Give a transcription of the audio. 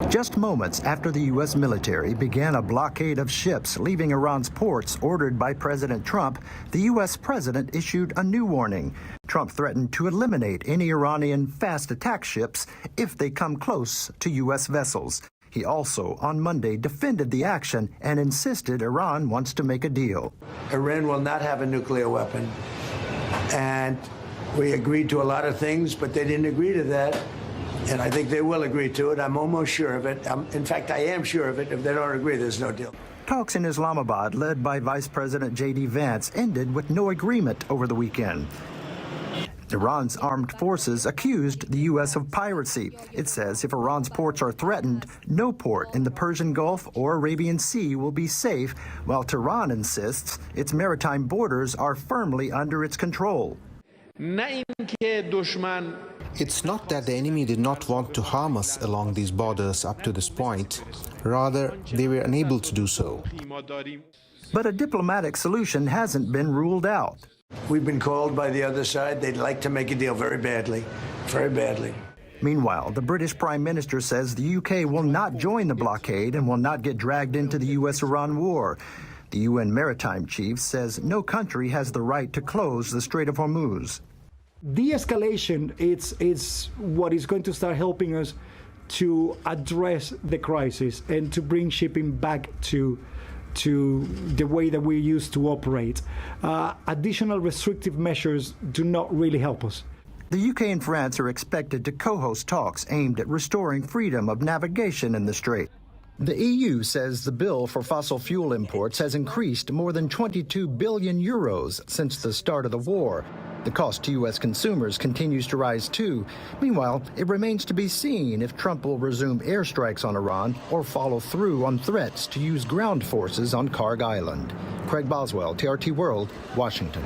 Just moments after the U.S. military began a blockade of ships leaving Iran's ports ordered by President Trump, the U.S. president issued a new warning. Trump threatened to eliminate any Iranian fast attack ships if they come close to U.S. vessels. He also, on Monday, defended the action and insisted Iran wants to make a deal. Iran will not have a nuclear weapon. And we agreed to a lot of things, but they didn't agree to that. And I think they will agree to it. I'm almost sure of it. In fact, I am sure of it. If they don't agree, there's no deal. Talks in Islamabad, led by Vice President J.D. Vance, ended with no agreement over the weekend. Iran's armed forces accused the U.S. of piracy. It says if Iran's ports are threatened, no port in the Persian Gulf or Arabian Sea will be safe, while Tehran insists its maritime borders are firmly under its control. It's not that the enemy did not want to harm us along these borders up to this point. Rather, they were unable to do so. But a diplomatic solution hasn't been ruled out. We've been called by the other side. They'd like to make a deal very badly, very badly. Meanwhile, the British Prime Minister says the UK will not join the blockade and will not get dragged into the U.S.-Iran war. The UN Maritime Chief says no country has the right to close the Strait of Hormuz. De-escalation is what is going to start helping us to address the crisis and to bring shipping back to the way that we used to operate. Additional restrictive measures do not really help us. The UK and France are expected to co-host talks aimed at restoring freedom of navigation in the strait. The EU says the bill for fossil fuel imports has increased more than 22 billion euros since the start of the war. The cost to U.S. consumers continues to rise, too. Meanwhile, it remains to be seen if Trump will resume airstrikes on Iran or follow through on threats to use ground forces on Karg Island. Craig Boswell, TRT World, Washington.